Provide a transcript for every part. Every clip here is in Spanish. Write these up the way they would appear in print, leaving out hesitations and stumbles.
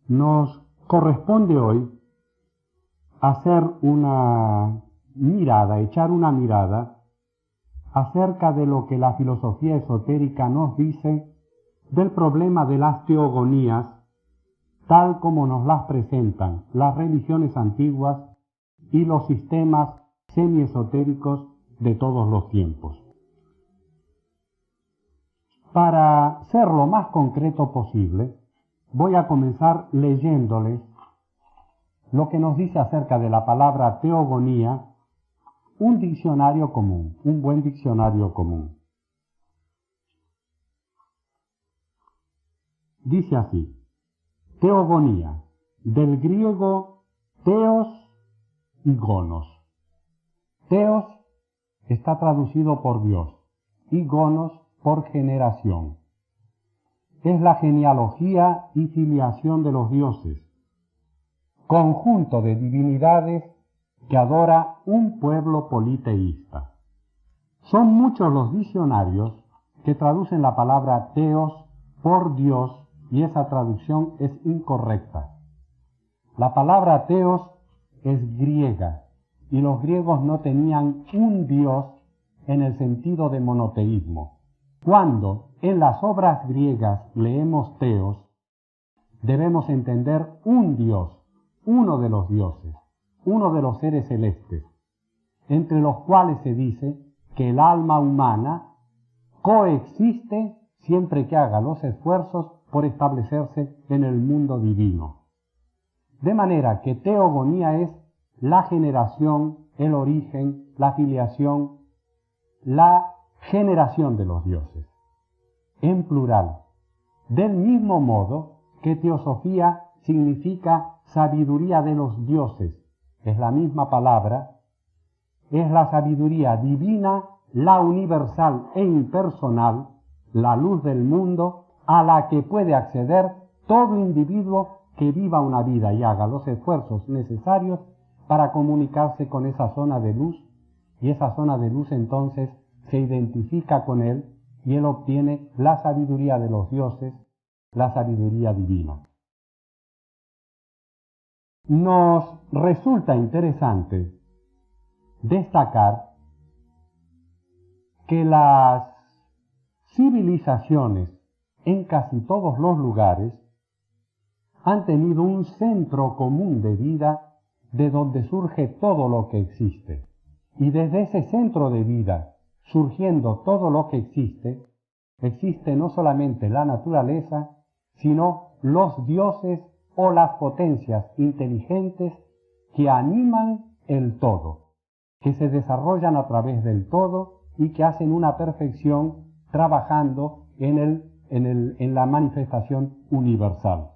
Nos corresponde hoy hacer echar una mirada acerca de lo que la filosofía esotérica nos dice del problema de las teogonías, tal como nos las presentan las religiones antiguas y los sistemas semiesotéricos de todos los tiempos. Para ser lo más concreto posible, voy a comenzar leyéndoles lo que nos dice acerca de la palabra teogonía un diccionario común, un buen diccionario común. Dice así: teogonía, del griego theos y gonos. Theos está traducido por Dios y gonos por generación. Es la genealogía y filiación de los dioses, conjunto de divinidades que adora un pueblo politeísta. Son muchos los diccionarios que traducen la palabra teos por Dios y esa traducción es incorrecta. La palabra teos es griega y los griegos no tenían un Dios en el sentido de monoteísmo. Cuando en las obras griegas leemos teos, debemos entender un Dios, uno de los dioses, uno de los seres celestes, entre los cuales se dice que el alma humana coexiste siempre que haga los esfuerzos por establecerse en el mundo divino. De manera que teogonía es la generación, el origen, la filiación, la generación de los dioses, en plural. Del mismo modo que teosofía significa sabiduría de los dioses, es la misma palabra, es la sabiduría divina, la universal e impersonal, la luz del mundo, a la que puede acceder todo individuo que viva una vida y haga los esfuerzos necesarios para comunicarse con esa zona de luz, y esa zona de luz entonces se identifica con él y él obtiene la sabiduría de los dioses, la sabiduría divina. Nos resulta interesante destacar que las civilizaciones en casi todos los lugares han tenido un centro común de vida de donde surge todo lo que existe. Y desde ese centro de vida, surgiendo todo lo que existe, existe no solamente la naturaleza, sino los dioses o las potencias inteligentes que animan el todo, que se desarrollan a través del todo y que hacen una perfección trabajando en la manifestación universal.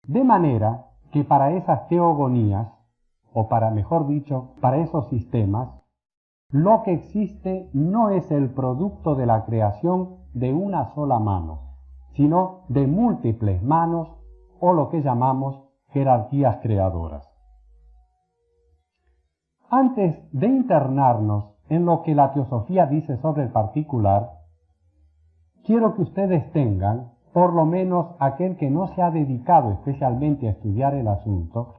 De manera que para esas teogonías, o mejor dicho, para esos sistemas, lo que existe no es el producto de la creación de una sola mano, sino de múltiples manos o lo que llamamos jerarquías creadoras. Antes de internarnos en lo que la teosofía dice sobre el particular, quiero que ustedes tengan, por lo menos aquel que no se ha dedicado especialmente a estudiar el asunto,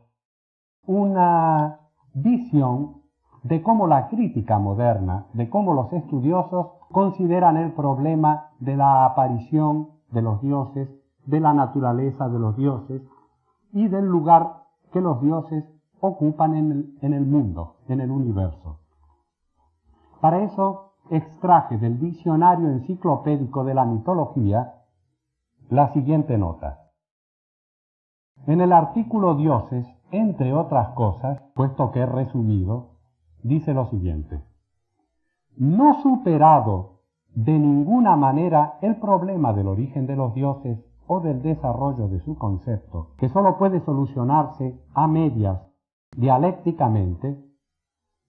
una visión de cómo la crítica moderna, de cómo los estudiosos consideran el problema de la aparición de los dioses, de la naturaleza de los dioses y del lugar que los dioses ocupan en el mundo, en el universo. Para eso extraje del diccionario enciclopédico de la mitología la siguiente nota. En el artículo dioses, entre otras cosas, puesto que es resumido, dice lo siguiente: no superado de ninguna manera el problema del origen de los dioses o del desarrollo de su concepto, que sólo puede solucionarse a medias dialécticamente,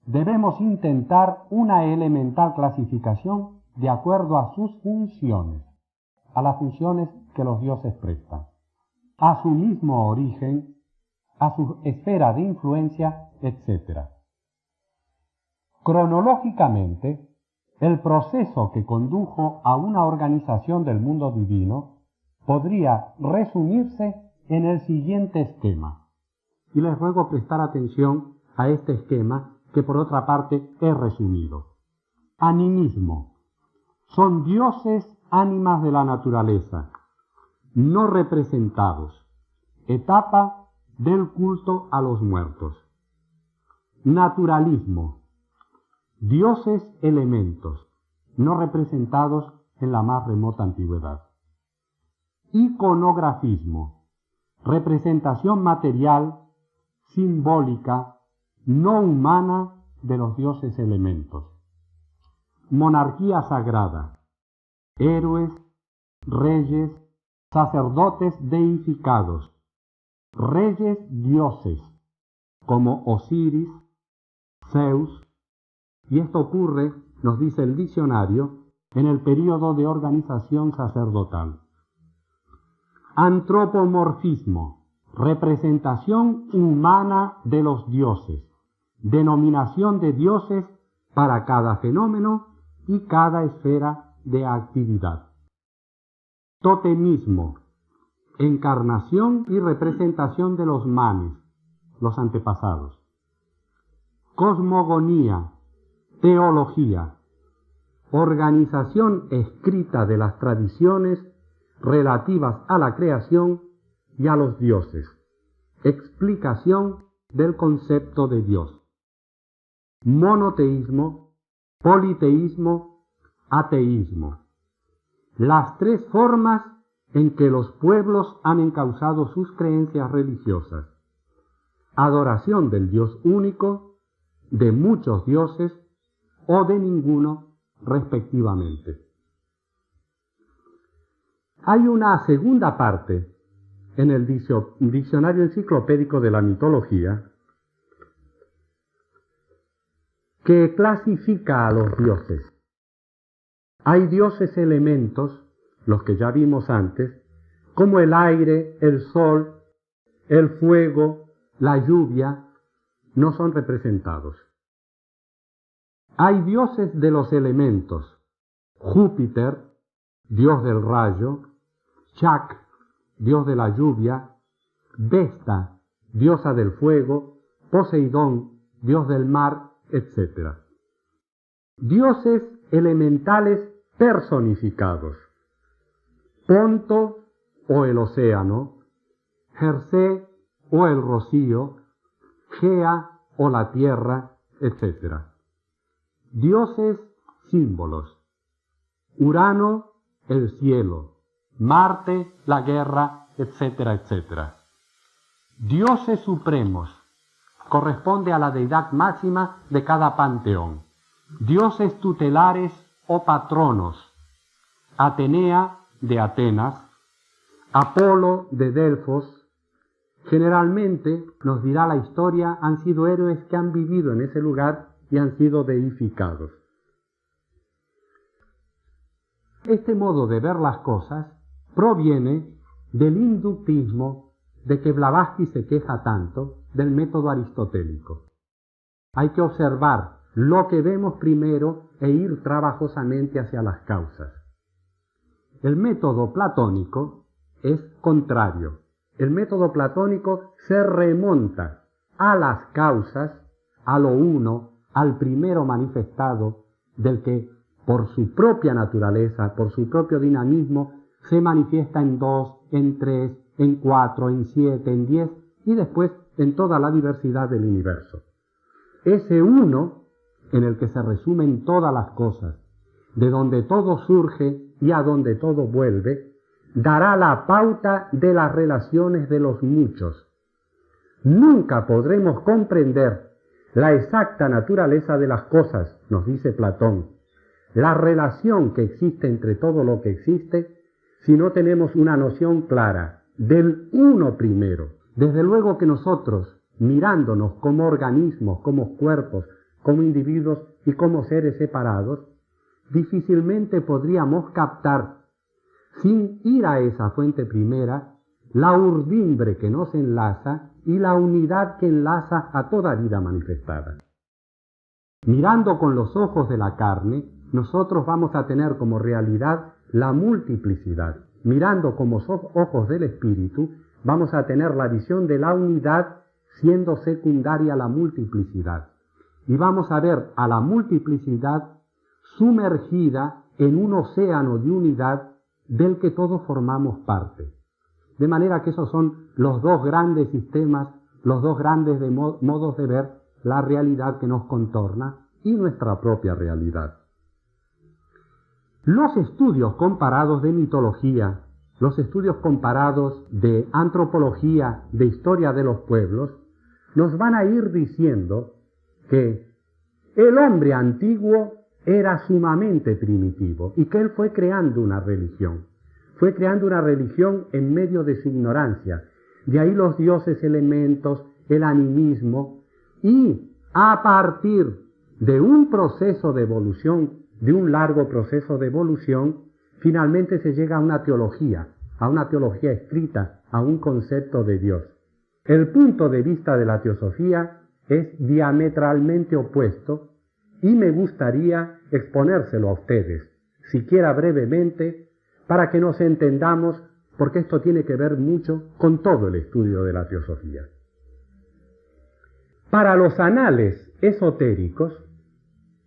debemos intentar una elemental clasificación de acuerdo a sus funciones, a las funciones que los dioses prestan, a su mismo origen, a su esfera de influencia, etc. Cronológicamente, el proceso que condujo a una organización del mundo divino podría resumirse en el siguiente esquema. Y les ruego prestar atención a este esquema que por otra parte he resumido. Animismo. Son dioses ánimas de la naturaleza, no representados. Etapa del culto a los muertos. Naturalismo. Dioses elementos, no representados en la más remota antigüedad. Iconografismo. Representación material, simbólica, no humana de los dioses elementos. Monarquía sagrada. Héroes, reyes, sacerdotes deificados, reyes dioses, como Osiris, Zeus, y esto ocurre, nos dice el diccionario, en el período de organización sacerdotal. Antropomorfismo, representación humana de los dioses, denominación de dioses para cada fenómeno y cada esfera de actividad. Totemismo, encarnación y representación de los manes, los antepasados. Cosmogonía, teología, organización escrita de las tradiciones relativas a la creación y a los dioses, explicación del concepto de Dios. Monoteísmo, politeísmo, ateísmo. Las tres formas en que los pueblos han encauzado sus creencias religiosas. Adoración del Dios único, de muchos dioses o de ninguno respectivamente. Hay una segunda parte en el diccionario enciclopédico de la mitología que clasifica a los dioses. Hay dioses elementos, los que ya vimos antes, como el aire, el sol, el fuego, la lluvia, no son representados. Hay dioses de los elementos, Júpiter, dios del rayo, Chak, dios de la lluvia, Vesta, diosa del fuego, Poseidón, dios del mar, etc. Dioses elementales personificados, Ponto o el océano, Jersé o el rocío, Gea o la tierra, etc. Dioses símbolos, Urano, el cielo, Marte, la guerra, etcétera, etcétera. Dioses supremos, corresponde a la deidad máxima de cada panteón. Dioses tutelares o patronos, Atenea de Atenas, Apolo de Delfos. Generalmente, nos dirá la historia, han sido héroes que han vivido en ese lugar y han sido deificados. Este modo de ver las cosas proviene del inductismo de que Blavatsky se queja tanto del método aristotélico. Hay que observar lo que vemos primero e ir trabajosamente hacia las causas. El método platónico es contrario. El método platónico se remonta a las causas, a lo uno, al primero manifestado, del que por su propia naturaleza, por su propio dinamismo, se manifiesta en 2, en 3, en 4, en 7, en 10 y después en toda la diversidad del universo. Ese uno, en el que se resumen todas las cosas, de donde todo surge y a donde todo vuelve, dará la pauta de las relaciones de los muchos. Nunca podremos comprender la exacta naturaleza de las cosas, nos dice Platón, la relación que existe entre todo lo que existe, si no tenemos una noción clara del uno primero. Desde luego que nosotros, mirándonos como organismos, como cuerpos, como individuos y como seres separados, difícilmente podríamos captar, sin ir a esa fuente primera, la urdimbre que nos enlaza y la unidad que enlaza a toda vida manifestada. Mirando con los ojos de la carne, nosotros vamos a tener como realidad la multiplicidad. Mirando con los ojos del espíritu, vamos a tener la visión de la unidad siendo secundaria a la multiplicidad. Y vamos a ver a la multiplicidad sumergida en un océano de unidad del que todos formamos parte. De manera que esos son los dos grandes sistemas, los dos grandes modos de ver la realidad que nos contorna y nuestra propia realidad. Los estudios comparados de mitología, los estudios comparados de antropología, de historia de los pueblos, nos van a ir diciendo que el hombre antiguo era sumamente primitivo y que él fue creando una religión. Fue creando una religión en medio de su ignorancia. De ahí los dioses elementos, el animismo, y a partir de un proceso de evolución, de un largo proceso de evolución, finalmente se llega a una teología escrita, a un concepto de Dios. El punto de vista de la teosofía es diametralmente opuesto y me gustaría exponérselo a ustedes, siquiera brevemente, para que nos entendamos, porque esto tiene que ver mucho con todo el estudio de la teosofía. Para los anales esotéricos,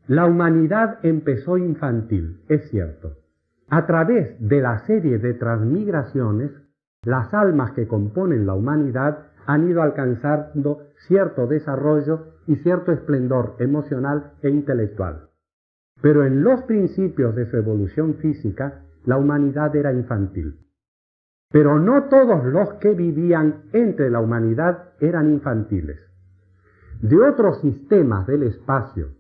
la humanidad empezó infantil, es cierto. A través de la serie de transmigraciones, las almas que componen la humanidad han ido alcanzando cierto desarrollo y cierto esplendor emocional e intelectual. Pero en los principios de su evolución física, la humanidad era infantil. Pero no todos los que vivían entre la humanidad eran infantiles. De otros sistemas del espacio,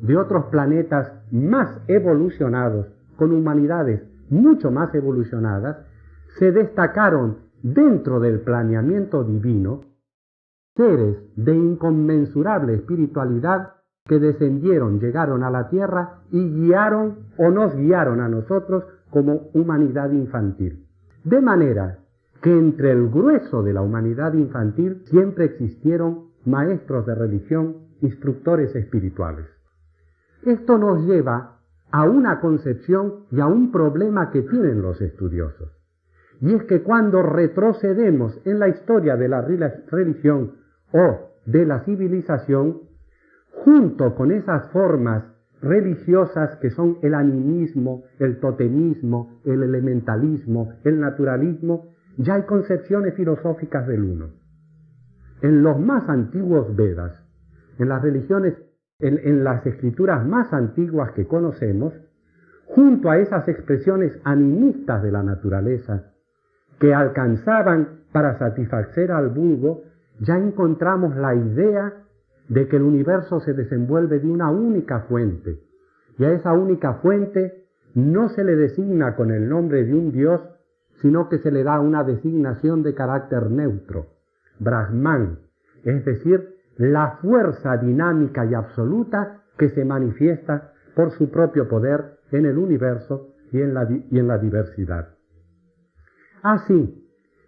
de otros planetas más evolucionados, con humanidades mucho más evolucionadas, se destacaron dentro del planeamiento divino seres de inconmensurable espiritualidad que descendieron, llegaron a la tierra y guiaron o nos guiaron a nosotros como humanidad infantil. De manera que entre el grueso de la humanidad infantil siempre existieron maestros de religión, instructores espirituales. Esto nos lleva a una concepción y a un problema que tienen los estudiosos. Y es que cuando retrocedemos en la historia de la religión o de la civilización, junto con esas formas religiosas que son el animismo, el totemismo, el elementalismo, el naturalismo, ya hay concepciones filosóficas del uno. En los más antiguos Vedas, en las religiones, en las escrituras más antiguas que conocemos, junto a esas expresiones animistas de la naturaleza que alcanzaban para satisfacer al vulgo, ya encontramos la idea de que el universo se desenvuelve de una única fuente, y a esa única fuente no se le designa con el nombre de un dios, sino que se le da una designación de carácter neutro, Brahman, es decir, la fuerza dinámica y absoluta que se manifiesta por su propio poder en el universo y en la diversidad. Así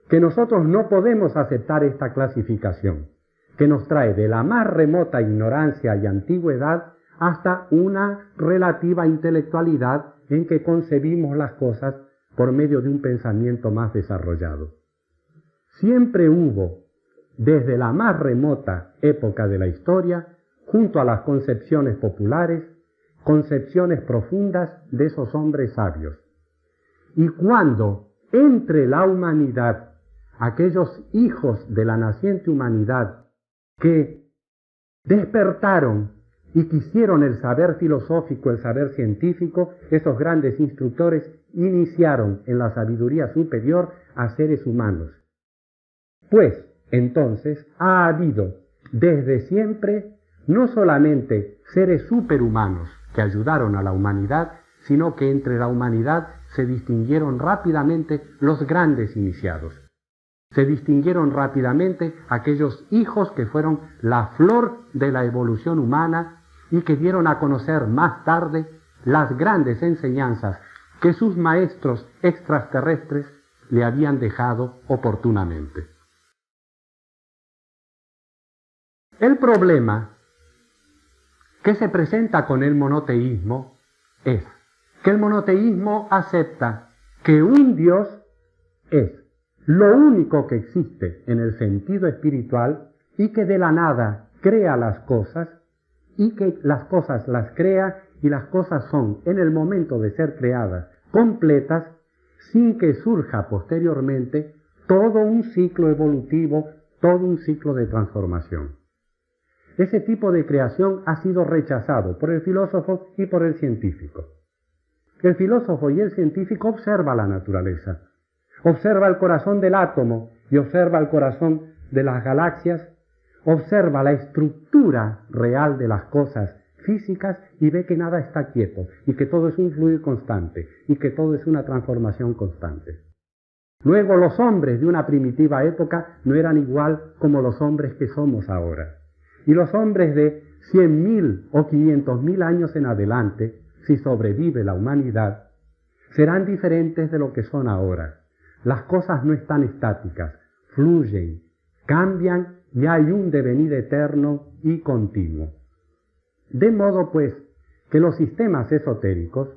que nosotros no podemos aceptar esta clasificación, que nos trae de la más remota ignorancia y antigüedad hasta una relativa intelectualidad en que concebimos las cosas por medio de un pensamiento más desarrollado. Siempre hubo, desde la más remota época de la historia, junto a las concepciones populares, concepciones profundas de esos hombres sabios. Y cuando entre la humanidad, aquellos hijos de la naciente humanidad que despertaron y quisieron el saber filosófico, el saber científico, esos grandes instructores iniciaron en la sabiduría superior a seres humanos. Pues, entonces, ha habido desde siempre no solamente seres superhumanos que ayudaron a la humanidad, sino que entre la humanidad se distinguieron rápidamente los grandes iniciados. Se distinguieron rápidamente aquellos hijos que fueron la flor de la evolución humana y que dieron a conocer más tarde las grandes enseñanzas que sus maestros extraterrestres le habían dejado oportunamente. El problema que se presenta con el monoteísmo es que el monoteísmo acepta que un Dios es lo único que existe en el sentido espiritual y que de la nada crea las cosas y que las cosas las crea y las cosas son en el momento de ser creadas completas sin que surja posteriormente todo un ciclo evolutivo, todo un ciclo de transformación. Ese tipo de creación ha sido rechazado por el filósofo y por el científico. El filósofo y el científico observa la naturaleza, observa el corazón del átomo y observa el corazón de las galaxias, observa la estructura real de las cosas físicas y ve que nada está quieto y que todo es un fluir constante y que todo es una transformación constante. Luego los hombres de una primitiva época no eran igual como los hombres que somos ahora. Y los hombres de 100.000 o 500.000 años en adelante, si sobrevive la humanidad, serán diferentes de lo que son ahora. Las cosas no están estáticas, fluyen, cambian y hay un devenir eterno y continuo. De modo pues que los sistemas esotéricos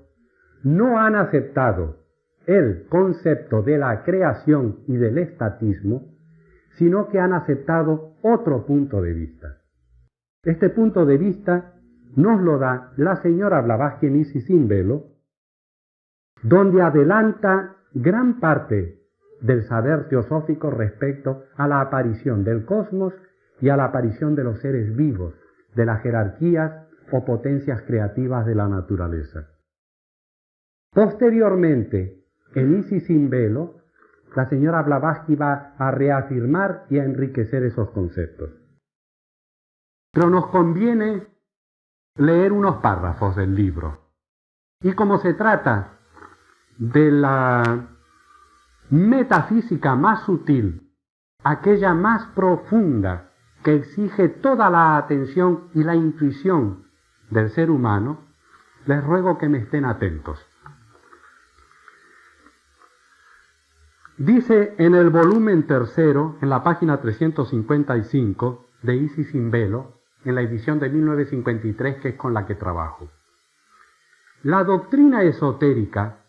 no han aceptado el concepto de la creación y del estatismo, sino que han aceptado otro punto de vista. Este punto de vista nos lo da la señora Blavatsky en Isis sin velo, donde adelanta gran parte del saber teosófico respecto a la aparición del cosmos y a la aparición de los seres vivos, de las jerarquías o potencias creativas de la naturaleza. Posteriormente, en Isis sin velo, la señora Blavatsky va a reafirmar y a enriquecer esos conceptos. Pero nos conviene leer unos párrafos del libro. Y como se trata de la metafísica más sutil, aquella más profunda que exige toda la atención y la intuición del ser humano, les ruego que me estén atentos. Dice en el volumen tercero, en la página 355 de Isis sin velo, en la edición de 1953, que es con la que trabajo. La doctrina esotérica,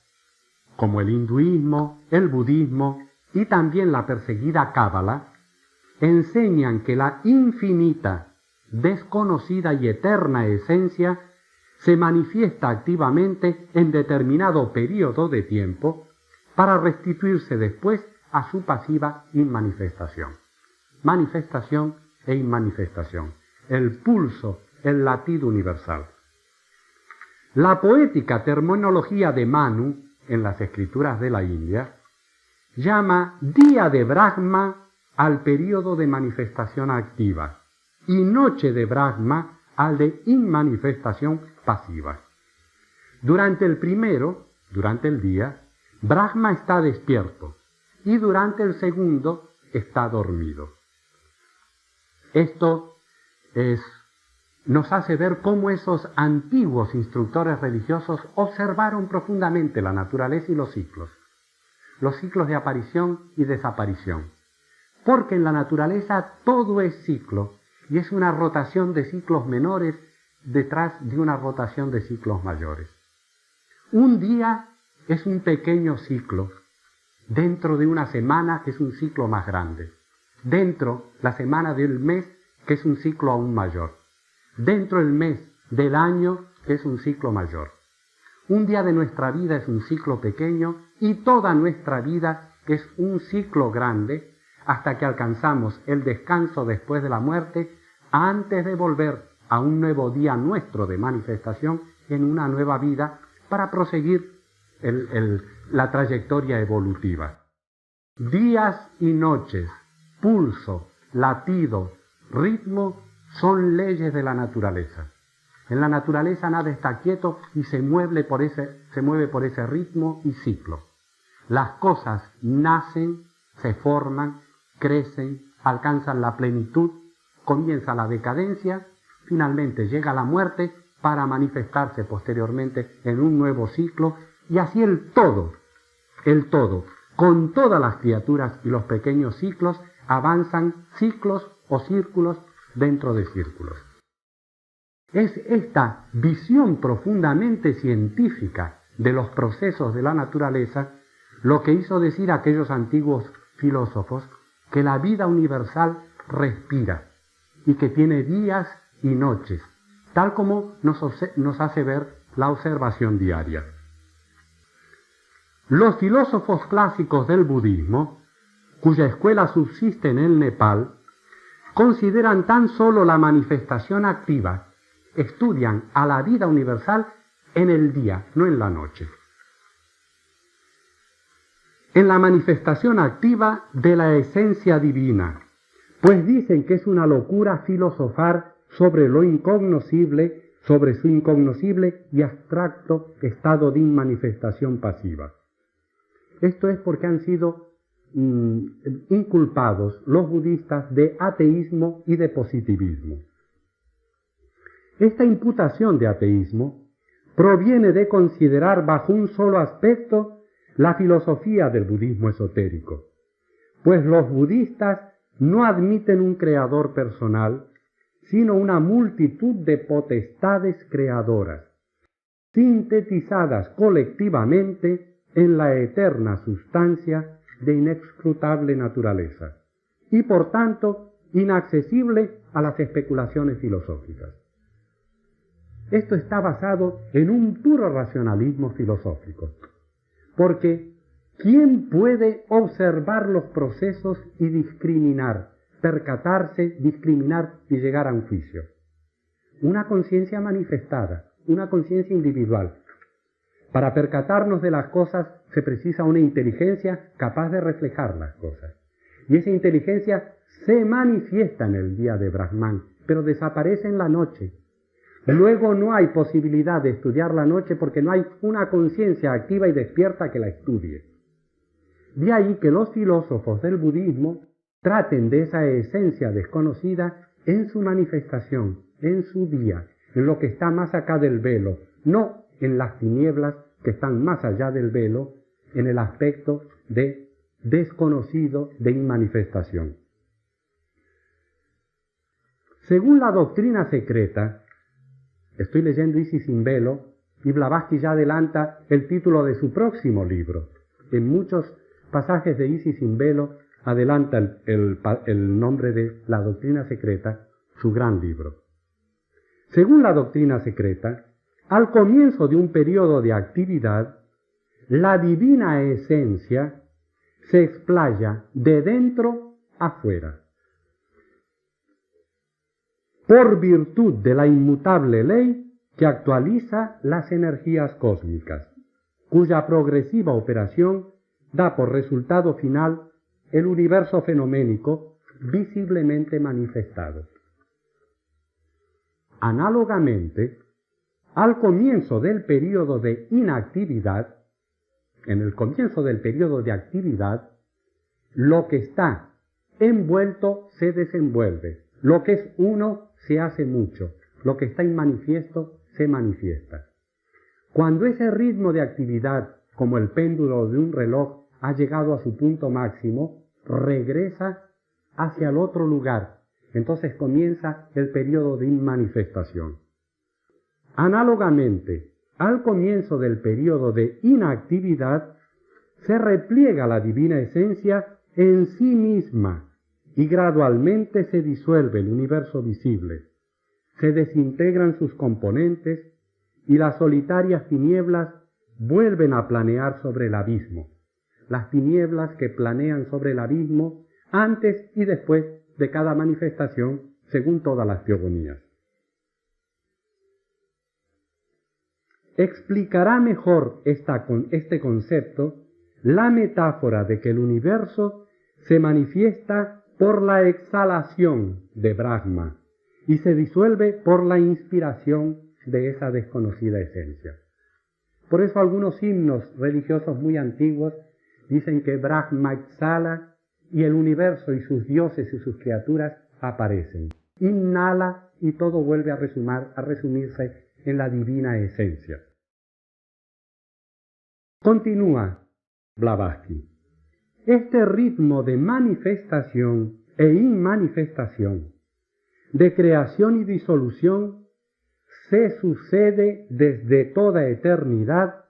como el hinduismo, el budismo y también la perseguida cábala, enseñan que la infinita, desconocida y eterna esencia se manifiesta activamente en determinado periodo de tiempo para restituirse después a su pasiva inmanifestación. Manifestación e inmanifestación. El pulso, el latido universal. La poética terminología de Manu, en las escrituras de la India, llama día de Brahma al periodo de manifestación activa y noche de Brahma al de inmanifestación pasiva. Durante el primero, durante el día, Brahma está despierto y durante el segundo está dormido. Esto nos hace ver cómo esos antiguos instructores religiosos observaron profundamente la naturaleza y los ciclos de aparición y desaparición. Porque en la naturaleza todo es ciclo y es una rotación de ciclos menores detrás de una rotación de ciclos mayores. Un día es un pequeño ciclo dentro de una semana que es un ciclo más grande, dentro la semana del mes que es un ciclo aún mayor, dentro del mes del año que es un ciclo mayor. Un día de nuestra vida es un ciclo pequeño y toda nuestra vida es un ciclo grande hasta que alcanzamos el descanso después de la muerte antes de volver a un nuevo día nuestro de manifestación en una nueva vida para proseguir la trayectoria evolutiva. Días y noches, pulso, latido, ritmo son leyes de la naturaleza. En la naturaleza nada está quieto y se mueve por ese ritmo y ciclo. Las cosas nacen, se forman, crecen, alcanzan la plenitud, comienza la decadencia, finalmente llega la muerte para manifestarse posteriormente en un nuevo ciclo y así el todo, con todas las criaturas y los pequeños ciclos, avanzan ciclos o círculos dentro de círculos. Es esta visión profundamente científica de los procesos de la naturaleza lo que hizo decir a aquellos antiguos filósofos que la vida universal respira y que tiene días y noches, tal como nos hace ver la observación diaria. Los filósofos clásicos del budismo, cuya escuela subsiste en el Nepal, consideran tan solo la manifestación activa, estudian a la vida universal en el día, no en la noche. En la manifestación activa de la esencia divina, pues dicen que es una locura filosofar sobre lo incognoscible, sobre su incognoscible y abstracto estado de inmanifestación pasiva. Esto es porque han sido inculpados los budistas de ateísmo y de positivismo. Esta imputación de ateísmo proviene de considerar bajo un solo aspecto la filosofía del budismo esotérico, pues los budistas no admiten un creador personal, sino una multitud de potestades creadoras, sintetizadas colectivamente en la eterna sustancia de inescrutable naturaleza, y por tanto inaccesible a las especulaciones filosóficas. Esto está basado en un puro racionalismo filosófico, porque ¿quién puede observar los procesos y discriminar, percatarse, discriminar y llegar a un juicio? Una conciencia manifestada, una conciencia individual. Para percatarnos de las cosas se precisa una inteligencia capaz de reflejar las cosas. Y esa inteligencia se manifiesta en el día de Brahman, pero desaparece en la noche. Luego no hay posibilidad de estudiar la noche porque no hay una conciencia activa y despierta que la estudie. De ahí que los filósofos del budismo traten de esa esencia desconocida en su manifestación, en su día, en lo que está más acá del velo, no en las tinieblas que están más allá del velo, en el aspecto de desconocido, de inmanifestación. Según la doctrina secreta, estoy leyendo Isis sin velo, y Blavatsky ya adelanta el título de su próximo libro. En muchos pasajes de Isis sin velo adelanta el nombre de la doctrina secreta, su gran libro. Según la doctrina secreta, al comienzo de un periodo de actividad, la divina esencia se explaya de dentro afuera. Por virtud de la inmutable ley que actualiza las energías cósmicas, cuya progresiva operación da por resultado final el universo fenoménico visiblemente manifestado. Análogamente, al comienzo del período de inactividad, en el comienzo del período de actividad, lo que está envuelto se desenvuelve, lo que es uno se hace mucho, lo que está inmanifiesto se manifiesta. Cuando ese ritmo de actividad, como el péndulo de un reloj, ha llegado a su punto máximo, regresa hacia el otro lugar. Entonces comienza el periodo de inmanifestación. Análogamente, al comienzo del periodo de inactividad, se repliega la divina esencia en sí misma y gradualmente se disuelve el universo visible. Se desintegran sus componentes y las solitarias tinieblas vuelven a planear sobre el abismo. Las tinieblas que planean sobre el abismo antes y después de cada manifestación, según todas las teogonías. Explicará mejor este concepto la metáfora de que el universo se manifiesta por la exhalación de Brahma y se disuelve por la inspiración de esa desconocida esencia. Por eso algunos himnos religiosos muy antiguos dicen que Brahma exhala y el universo y sus dioses y sus criaturas aparecen. Inhala y todo vuelve a resumirse en la divina esencia. Continúa Blavatsky. Este ritmo de manifestación e inmanifestación, de creación y disolución, se sucede desde toda eternidad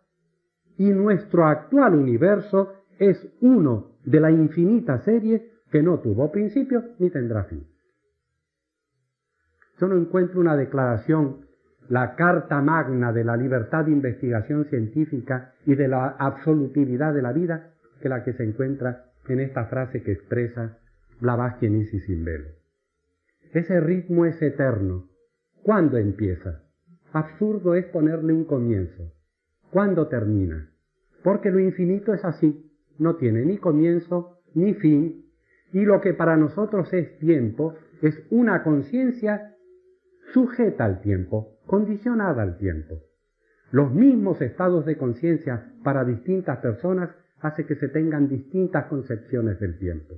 y nuestro actual universo es uno de la infinita serie que no tuvo principio ni tendrá fin. Yo no encuentro una declaración, la carta magna de la libertad de investigación científica y de la absolutividad de la vida, que la que se encuentra en esta frase que expresa Blavatsky en Isis sin velo. Ese ritmo es eterno. ¿Cuándo empieza? Absurdo es ponerle un comienzo. ¿Cuándo termina? Porque lo infinito es así, no tiene ni comienzo ni fin, y lo que para nosotros es tiempo es una conciencia sujeta al tiempo, condicionada al tiempo. Los mismos estados de conciencia para distintas personas hace que se tengan distintas concepciones del tiempo.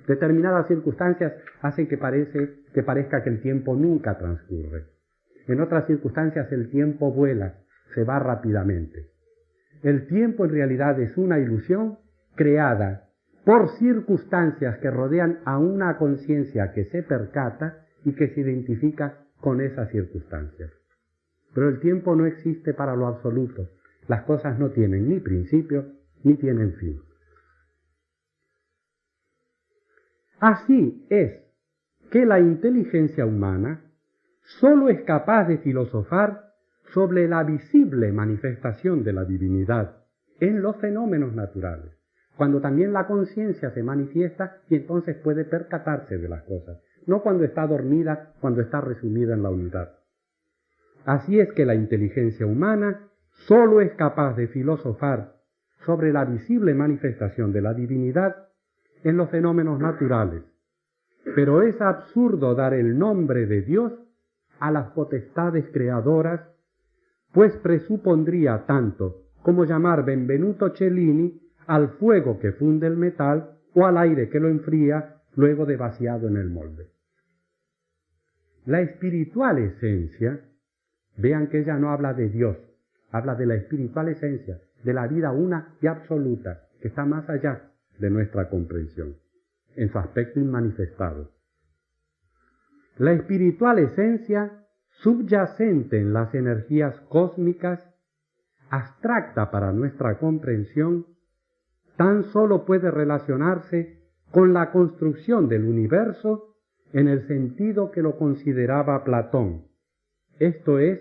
Determinadas circunstancias hacen que parezca que el tiempo nunca transcurre. En otras circunstancias el tiempo vuela, se va rápidamente. El tiempo en realidad es una ilusión creada por circunstancias que rodean a una conciencia que se percata y que se identifica con esas circunstancias. Pero el tiempo no existe para lo absoluto. Las cosas no tienen ni principio ni tienen fin. Así es que la inteligencia humana sólo es capaz de filosofar sobre la visible manifestación de la divinidad en los fenómenos naturales, cuando también la conciencia se manifiesta y entonces puede percatarse de las cosas, no cuando está dormida, cuando está resumida en la unidad. Así es que la inteligencia humana sólo es capaz de filosofar sobre la visible manifestación de la divinidad en los fenómenos naturales, pero es absurdo dar el nombre de Dios a las potestades creadoras, pues presupondría tanto como llamar Benvenuto Cellini al fuego que funde el metal o al aire que lo enfría luego de vaciado en el molde. La espiritual esencia, vean que ella no habla de Dios, habla de la espiritual esencia, de la vida una y absoluta, que está más allá de nuestra comprensión, en su aspecto inmanifestado. La espiritual esencia, subyacente en las energías cósmicas, abstracta para nuestra comprensión, tan solo puede relacionarse con la construcción del universo en el sentido que lo consideraba Platón, esto es,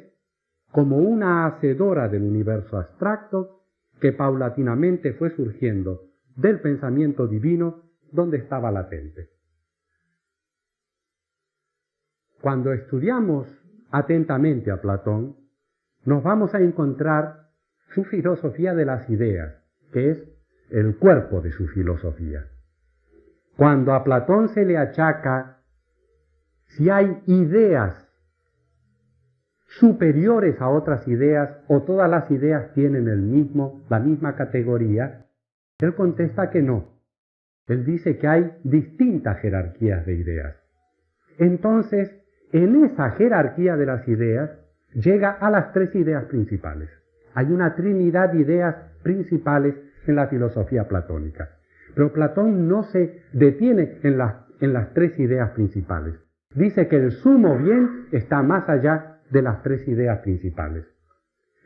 como una hacedora del universo abstracto que paulatinamente fue surgiendo del pensamiento divino donde estaba latente. Cuando estudiamos atentamente a Platón, nos vamos a encontrar su filosofía de las ideas, que es el cuerpo de su filosofía. Cuando a Platón se le achaca si hay ideas superiores a otras ideas o todas las ideas tienen la misma categoría, él contesta que no. Él dice que hay distintas jerarquías de ideas. Entonces, en esa jerarquía de las ideas, llega a las tres ideas principales. Hay una trinidad de ideas principales en la filosofía platónica. Pero Platón no se detiene en las tres ideas principales. Dice que el sumo bien está más allá de las tres ideas principales.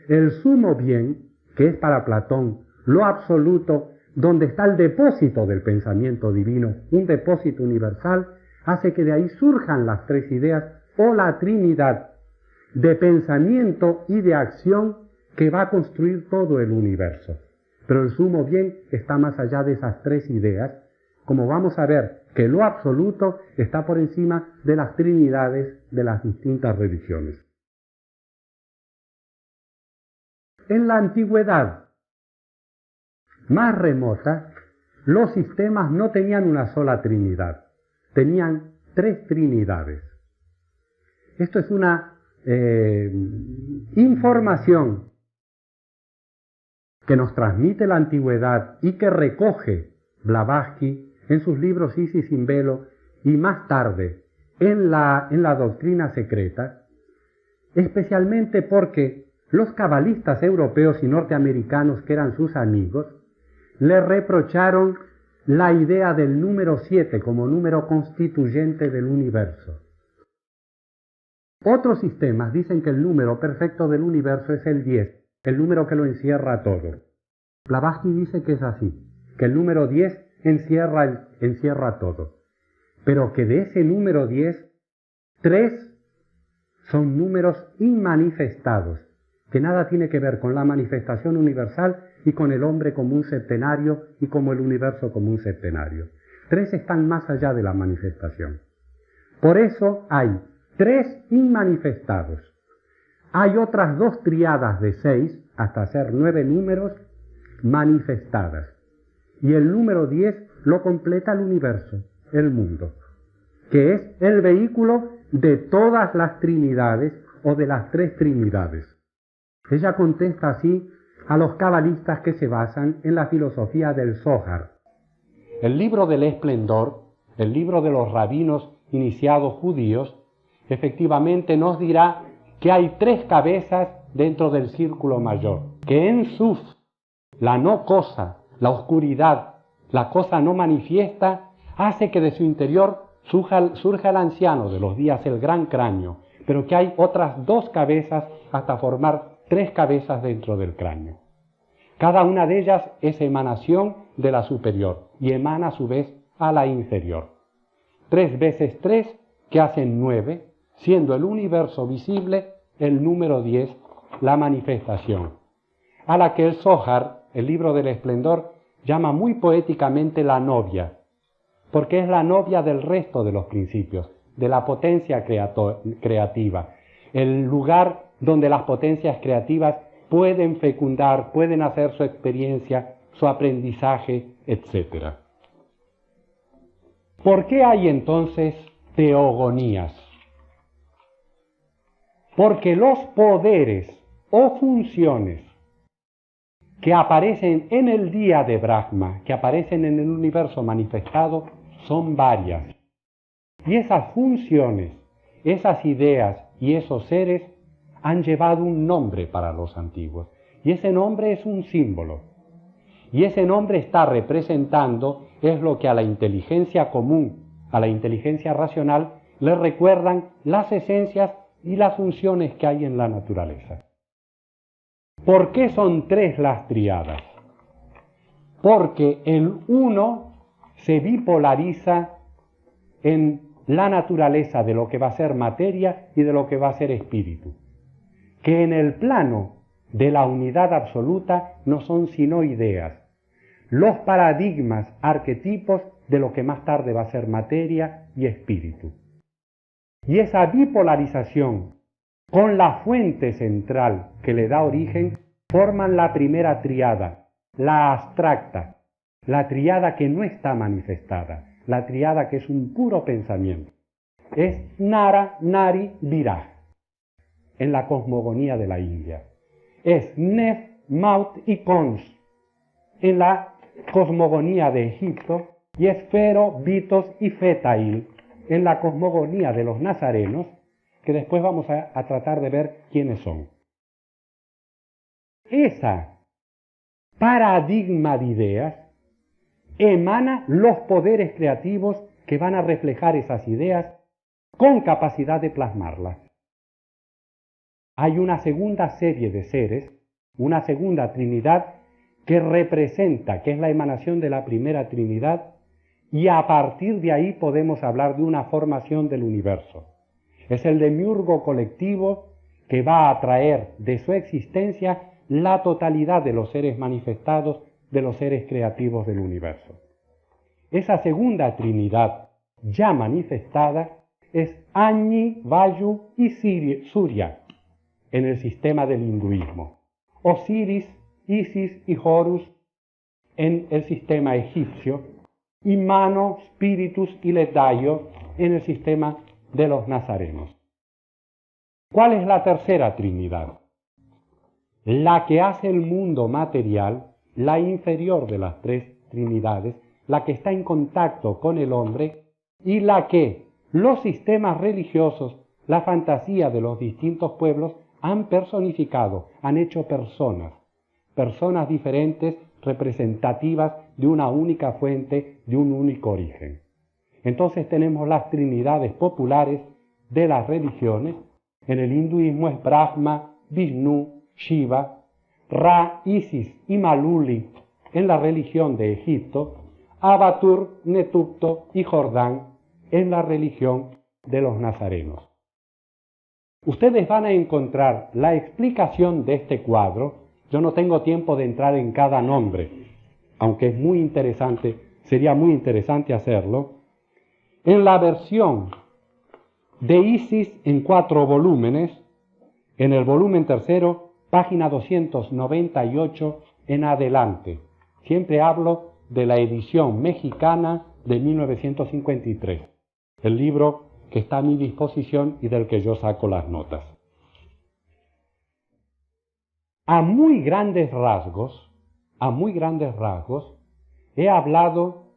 El sumo bien, que es para Platón lo absoluto, donde está el depósito del pensamiento divino, un depósito universal, hace que de ahí surjan las tres ideas o la trinidad de pensamiento y de acción que va a construir todo el universo. Pero el sumo bien está más allá de esas tres ideas, como vamos a ver que lo absoluto está por encima de las trinidades de las distintas religiones. En la antigüedad más remota, los sistemas no tenían una sola trinidad, tenían tres trinidades. Esto es una información que nos transmite la antigüedad y que recoge Blavatsky en sus libros Isis sin velo y más tarde en la doctrina secreta, especialmente porque los cabalistas europeos y norteamericanos, que eran sus amigos, le reprocharon la idea del número 7 como número constituyente del universo. Otros sistemas dicen que el número perfecto del universo es el 10, el número que lo encierra todo. Blavatsky dice que es así, que el número 10 encierra todo. Pero que de ese número 10, 3 son números inmanifestados, que nada tiene que ver con la manifestación universal y con el hombre como un septenario y como el universo como un septenario. 3 están más allá de la manifestación. Por eso hay 3 inmanifestados. Hay otras 2 triadas de 6, hasta ser 9 números, manifestadas. Y el número 10 lo completa el universo, el mundo, que es el vehículo de todas las trinidades o de las 3 trinidades. Ella contesta así a los cabalistas que se basan en la filosofía del Zohar. El libro del Esplendor, el libro de los rabinos iniciados judíos, efectivamente nos dirá que hay 3 cabezas dentro del círculo mayor, que en Suf, la no cosa, la oscuridad, la cosa no manifiesta, hace que de su interior surja el anciano de los días, el gran cráneo, pero que hay otras 2 cabezas hasta formar 3 cabezas dentro del cráneo. Cada una de ellas es emanación de la superior y emana a su vez a la inferior. 3 veces 3 que hacen 9, siendo el universo visible el número 10, la manifestación, a la que el Zohar, el libro del Esplendor, llama muy poéticamente la novia, porque es la novia del resto de los principios, de la potencia creativa, el lugar donde las potencias creativas pueden fecundar, pueden hacer su experiencia, su aprendizaje, etc. ¿Por qué hay entonces teogonías? Porque los poderes o funciones que aparecen en el día de Brahma, que aparecen en el universo manifestado, son varias. Y esas funciones, esas ideas y esos seres han llevado un nombre para los antiguos. Y ese nombre es un símbolo. Y ese nombre está representando, es lo que a la inteligencia común, a la inteligencia racional, le recuerdan las esencias y las funciones que hay en la naturaleza. ¿Por qué son 3 las triadas? Porque el uno se bipolariza en la naturaleza de lo que va a ser materia y de lo que va a ser espíritu, que en el plano de la unidad absoluta no son sino ideas, los paradigmas, arquetipos de lo que más tarde va a ser materia y espíritu. Y esa bipolarización con la fuente central que le da origen forman la primera triada, la abstracta, la triada que no está manifestada, la triada que es un puro pensamiento. Es Nara, Nari, Viraj, en la cosmogonía de la India. Es Nef, Maut y Cons, en la cosmogonía de Egipto, y es Fero, Bitos y Fetail, en la cosmogonía de los nazarenos, que después vamos a tratar de ver quiénes son. Esa paradigma de ideas emana los poderes creativos que van a reflejar esas ideas con capacidad de plasmarlas. Hay una segunda serie de seres, una segunda trinidad que representa, que es la emanación de la primera trinidad, y a partir de ahí podemos hablar de una formación del universo. Es el demiurgo colectivo que va a traer de su existencia la totalidad de los seres manifestados, de los seres creativos del universo. Esa segunda trinidad ya manifestada es Agni, Vayu y Surya en el sistema del hinduismo, Osiris, Isis y Horus en el sistema egipcio, y Mano, Spiritus y Ledayo en el sistema de los nazarenos. ¿Cuál es la tercera trinidad? La que hace el mundo material, la inferior de las 3 trinidades, la que está en contacto con el hombre y la que los sistemas religiosos, la fantasía de los distintos pueblos han personificado, han hecho personas diferentes, representativas de una única fuente, de un único origen. Entonces tenemos las trinidades populares de las religiones. En el hinduismo es Brahma, Vishnu, Shiva, Ra, Isis y Maluli en la religión de Egipto, Abatur, Netupto y Jordán en la religión de los nazarenos. Ustedes van a encontrar la explicación de este cuadro. Yo no tengo tiempo de entrar en cada nombre, aunque es muy interesante, sería muy interesante hacerlo, en la versión de Isis en 4 volúmenes, en el volumen tercero, página 298 en adelante. Siempre hablo de la edición mexicana de 1953, el libro que está a mi disposición y del que yo saco las notas. A muy grandes rasgos, he hablado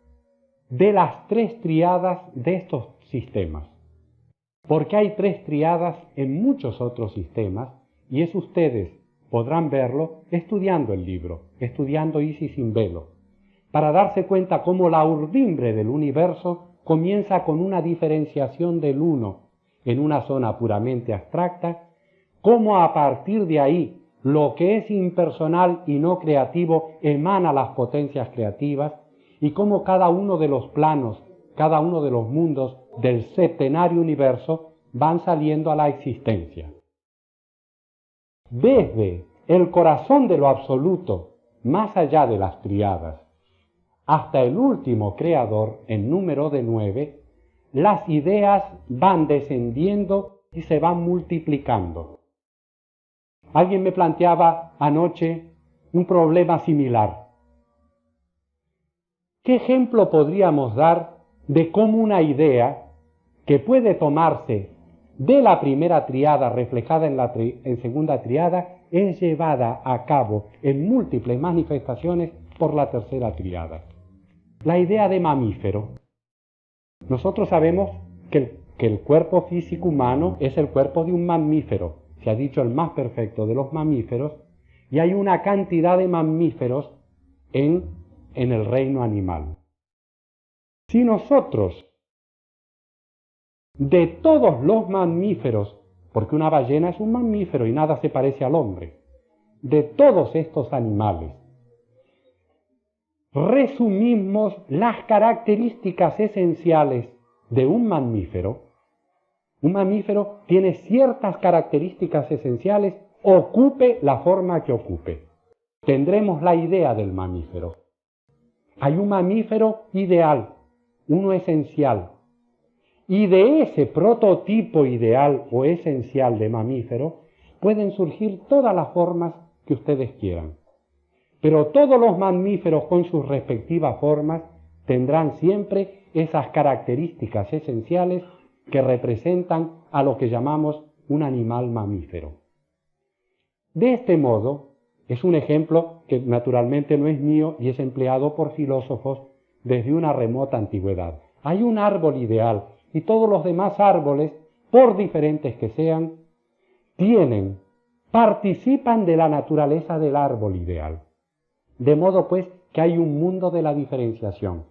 de las 3 tríadas de estos sistemas, porque hay 3 tríadas en muchos otros sistemas, y eso ustedes podrán verlo estudiando el libro, estudiando Isis sin velo, para darse cuenta cómo la urdimbre del universo comienza con una diferenciación del uno en una zona puramente abstracta, cómo a partir de ahí lo que es impersonal y no creativo emana las potencias creativas, y cómo cada uno de los planos, cada uno de los mundos del septenario universo van saliendo a la existencia. Desde el corazón de lo absoluto, más allá de las tríadas, hasta el último creador en número de 9, las ideas van descendiendo y se van multiplicando. Alguien me planteaba anoche un problema similar. ¿Qué ejemplo podríamos dar de cómo una idea que puede tomarse de la primera tríada reflejada en segunda tríada es llevada a cabo en múltiples manifestaciones por la tercera tríada? La idea de mamífero. Nosotros sabemos que el cuerpo físico humano es el cuerpo de un mamífero, se ha dicho el más perfecto de los mamíferos, y hay una cantidad de mamíferos en el reino animal. Si nosotros, de todos los mamíferos, porque una ballena es un mamífero y nada se parece al hombre, de todos estos animales, resumimos las características esenciales de un mamífero tiene ciertas características esenciales, ocupe la forma que ocupe. Tendremos la idea del mamífero. Hay un mamífero ideal, uno esencial, y de ese prototipo ideal o esencial de mamífero pueden surgir todas las formas que ustedes quieran. Pero todos los mamíferos con sus respectivas formas tendrán siempre esas características esenciales que representan a lo que llamamos un animal mamífero. De este modo, es un ejemplo que naturalmente no es mío y es empleado por filósofos desde una remota antigüedad. Hay un árbol ideal y todos los demás árboles, por diferentes que sean, participan de la naturaleza del árbol ideal. De modo pues que hay un mundo de la diferenciación,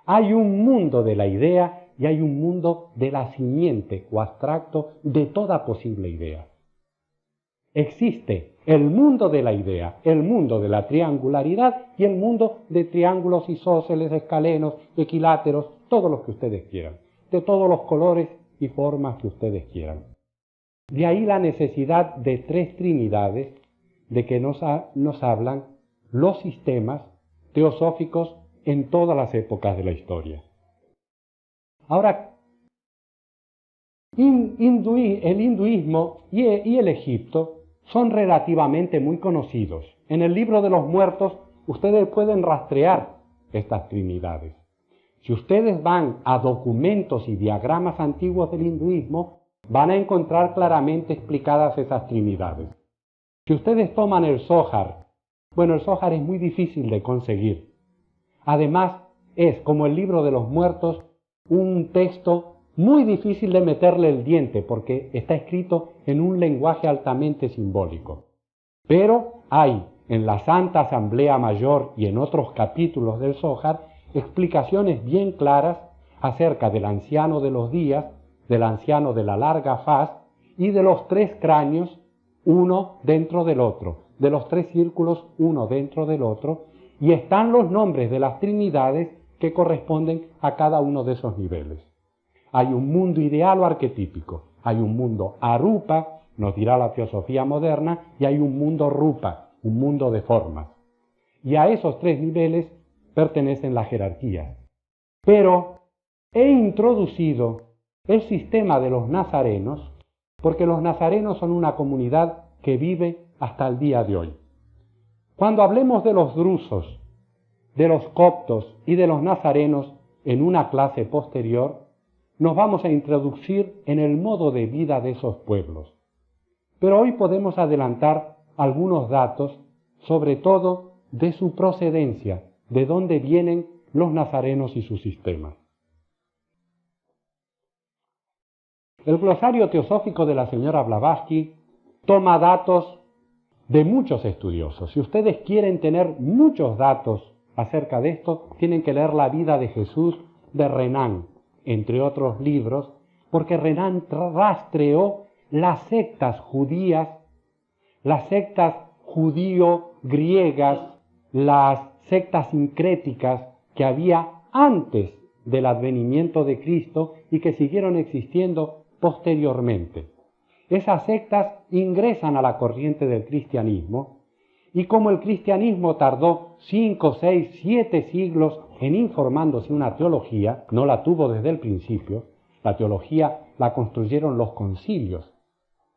hay un mundo de la idea y hay un mundo de la simiente o abstracto de toda posible idea. Existe el mundo de la idea, el mundo de la triangularidad y el mundo de triángulos isósceles, escalenos, equiláteros, todos los que ustedes quieran, de todos los colores y formas que ustedes quieran. De ahí la necesidad de 3 trinidades de que nos hablan los sistemas teosóficos en todas las épocas de la historia. Ahora, el hinduismo y el Egipto son relativamente muy conocidos. En el libro de los muertos ustedes pueden rastrear estas trinidades. Si ustedes van a documentos y diagramas antiguos del hinduismo, van a encontrar claramente explicadas esas trinidades. Si ustedes toman el Zohar, bueno, el Zohar es muy difícil de conseguir. Además, es, como el libro de los muertos, un texto muy difícil de meterle el diente porque está escrito en un lenguaje altamente simbólico. Pero hay en la Santa Asamblea Mayor y en otros capítulos del Zohar explicaciones bien claras acerca del anciano de los días, del anciano de la larga faz y de los 3 cráneos, uno dentro del otro, de los 3 círculos, uno dentro del otro, y están los nombres de las trinidades que corresponden a cada uno de esos niveles. Hay un mundo ideal o arquetípico, hay un mundo arupa, nos dirá la teosofía moderna, y hay un mundo rupa, un mundo de formas. Y a esos tres niveles pertenecen las jerarquías. Pero he introducido el sistema de los nazarenos porque los nazarenos son una comunidad que vive hasta el día de hoy. Cuando hablemos de los drusos, de los coptos y de los nazarenos en una clase posterior, nos vamos a introducir en el modo de vida de esos pueblos. Pero hoy podemos adelantar algunos datos, sobre todo de su procedencia, de dónde vienen los nazarenos y su sistema. El glosario teosófico de la señora Blavatsky toma datos de muchos estudiosos. Si ustedes quieren tener muchos datos acerca de esto, tienen que leer La vida de Jesús de Renan, entre otros libros, porque Renan rastreó las sectas judías, las sectas judío-griegas, las sectas sincréticas que había antes del advenimiento de Cristo y que siguieron existiendo posteriormente. Esas sectas ingresan a la corriente del cristianismo y como el cristianismo tardó 5, 6, 7 siglos en informándose una teología, no la tuvo desde el principio, la teología la construyeron los concilios.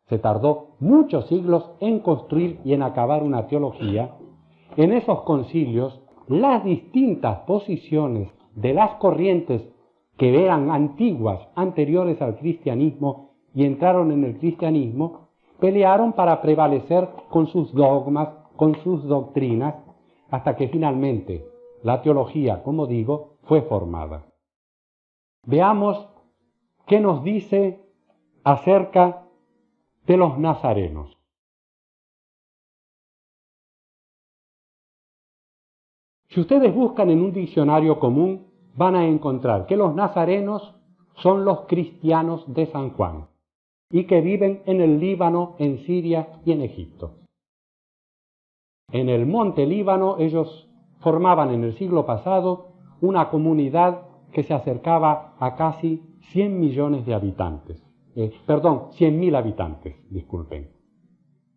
Se tardó muchos siglos en construir y en acabar una teología. En esos concilios, las distintas posiciones de las corrientes que eran antiguas, anteriores al cristianismo y entraron en el cristianismo, pelearon para prevalecer con sus dogmas, con sus doctrinas, hasta que finalmente la teología, como digo, fue formada. Veamos qué nos dice acerca de los nazarenos. Si ustedes buscan en un diccionario común, van a encontrar que los nazarenos son los cristianos de San Juan y que viven en el Líbano, en Siria y en Egipto. En el monte Líbano ellos formaban en el siglo pasado una comunidad que se acercaba a casi 100 millones de habitantes. 100.000 habitantes, disculpen.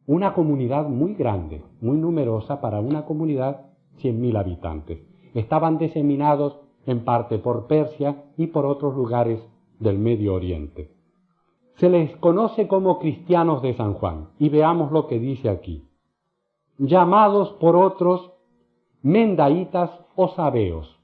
Una comunidad muy grande, muy numerosa para una comunidad 100.000 habitantes. Estaban diseminados en parte por Persia y por otros lugares del Medio Oriente. Se les conoce como cristianos de San Juan, y veamos lo que dice aquí. Llamados por otros mendaitas o sabeos.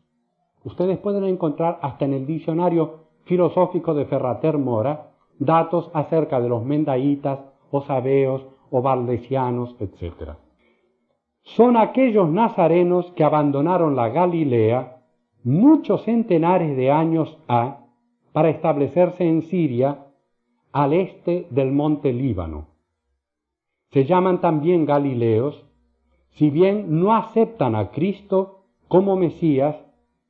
Ustedes pueden encontrar hasta en el diccionario filosófico de Ferrater Mora datos acerca de los mendaitas o sabeos o valdesianos, etc. Son aquellos nazarenos que abandonaron la Galilea muchos centenares de años para establecerse en Siria, al este del monte Líbano. Se llaman también galileos, si bien no aceptan a Cristo como Mesías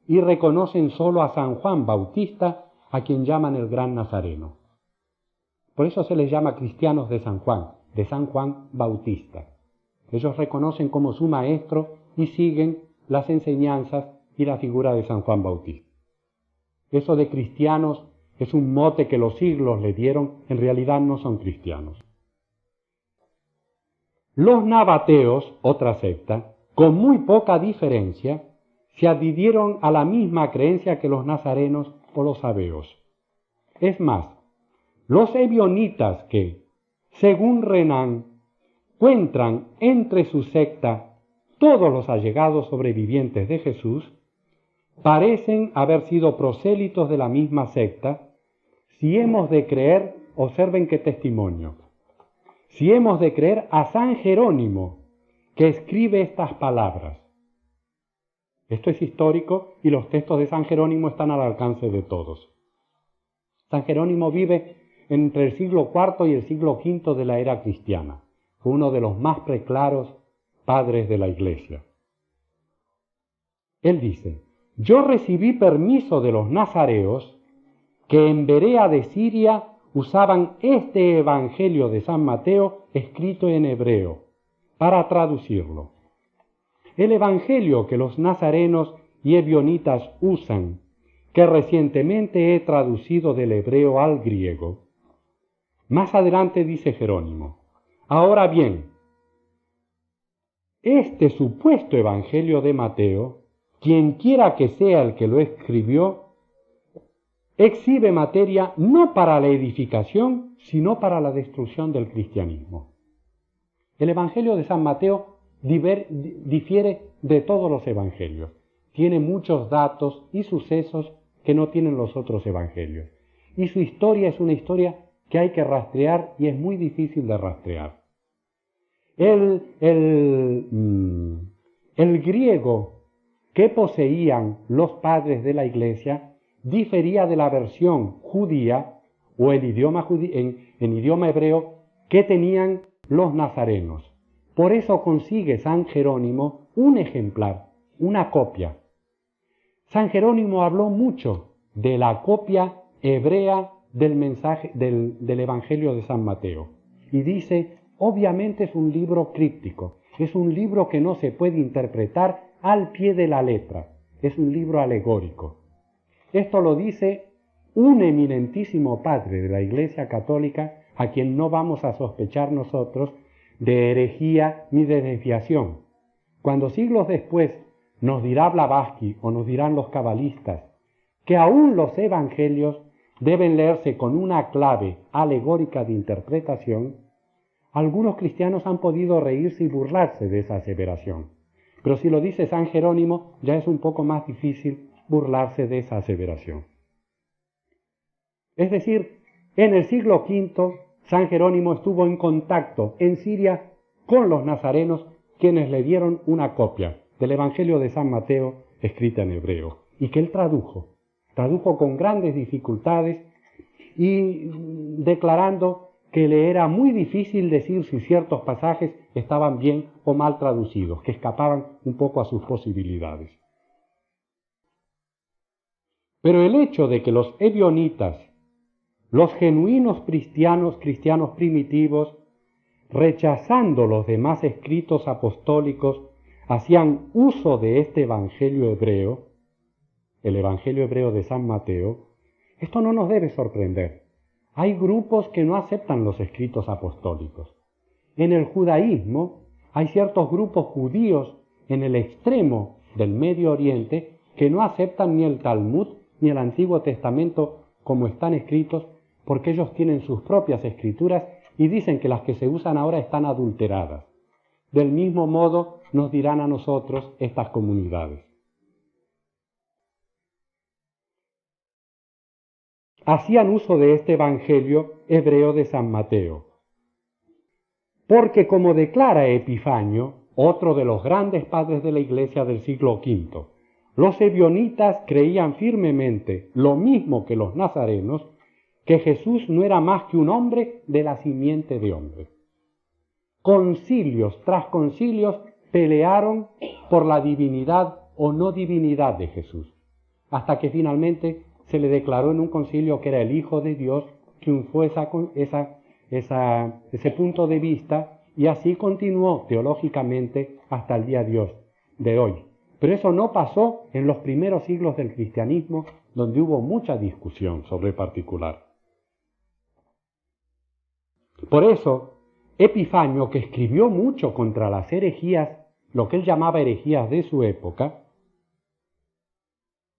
y reconocen solo a San Juan Bautista, a quien llaman el Gran Nazareno. Por eso se les llama cristianos de San Juan Bautista. Ellos reconocen como su maestro y siguen las enseñanzas y la figura de San Juan Bautista. Eso de cristianos es un mote que los siglos le dieron, en realidad no son cristianos. Los nabateos, otra secta, con muy poca diferencia, se adhirieron a la misma creencia que los nazarenos o los sabeos. Es más, los ebionitas que, según Renan, encuentran entre su secta todos los allegados sobrevivientes de Jesús, parecen haber sido prosélitos de la misma secta, si hemos de creer, observen qué testimonio, si hemos de creer a San Jerónimo, que escribe estas palabras. Esto es histórico y los textos de San Jerónimo están al alcance de todos. San Jerónimo vive entre el siglo IV y el siglo V de la era cristiana. Fue uno de los más preclaros padres de la Iglesia. Él dice: yo recibí permiso de los nazareos que en Berea de Siria usaban este Evangelio de San Mateo escrito en hebreo, para traducirlo. El Evangelio que los nazarenos y ebionitas usan, que recientemente he traducido del hebreo al griego. Más adelante dice Jerónimo: ahora bien, este supuesto Evangelio de Mateo, quien quiera que sea el que lo escribió, exhibe materia no para la edificación, sino para la destrucción del cristianismo. El Evangelio de San Mateo difiere de todos los evangelios. Tiene muchos datos y sucesos que no tienen los otros evangelios. Y su historia es una historia que hay que rastrear y es muy difícil de rastrear. El griego que poseían los padres de la Iglesia difería de la versión judía o en idioma hebreo que tenían los nazarenos. Por eso consigue San Jerónimo un ejemplar, una copia. San Jerónimo habló mucho de la copia hebrea del mensaje del Evangelio de San Mateo y dice: obviamente es un libro críptico, es un libro que no se puede interpretar al pie de la letra, es un libro alegórico. Esto lo dice un eminentísimo padre de la Iglesia Católica, a quien no vamos a sospechar nosotros de herejía ni de desviación. Cuando siglos después nos dirá Blavatsky o nos dirán los cabalistas que aún los evangelios deben leerse con una clave alegórica de interpretación, algunos cristianos han podido reírse y burlarse de esa aseveración. Pero si lo dice San Jerónimo, ya es un poco más difícil burlarse de esa aseveración. Es decir, en el siglo V, San Jerónimo estuvo en contacto en Siria con los nazarenos, quienes le dieron una copia del Evangelio de San Mateo escrita en hebreo, y que él tradujo con grandes dificultades y declarando que le era muy difícil decir si ciertos pasajes estaban bien o mal traducidos, que escapaban un poco a sus posibilidades. Pero el hecho de que los ebionitas, los genuinos cristianos primitivos, rechazando los demás escritos apostólicos, hacían uso de este Evangelio hebreo, el Evangelio hebreo de San Mateo, esto no nos debe sorprender. Hay grupos que no aceptan los escritos apostólicos. En el judaísmo hay ciertos grupos judíos en el extremo del Medio Oriente que no aceptan ni el Talmud ni el Antiguo Testamento como están escritos, porque ellos tienen sus propias escrituras y dicen que las que se usan ahora están adulteradas. Del mismo modo nos dirán a nosotros estas comunidades. Hacían uso de este Evangelio hebreo de San Mateo, porque como declara Epifanio, otro de los grandes padres de la Iglesia del siglo V, los ebionitas creían firmemente, lo mismo que los nazarenos, que Jesús no era más que un hombre de la simiente de hombre. Concilios tras concilios pelearon por la divinidad o no divinidad de Jesús, hasta que finalmente se le declaró en un concilio que era el Hijo de Dios, triunfó ese punto de vista y así continuó teológicamente hasta el día de hoy. Pero eso no pasó en los primeros siglos del cristianismo, donde hubo mucha discusión sobre el particular. Por eso, Epifanio, que escribió mucho contra las herejías, lo que él llamaba herejías de su época,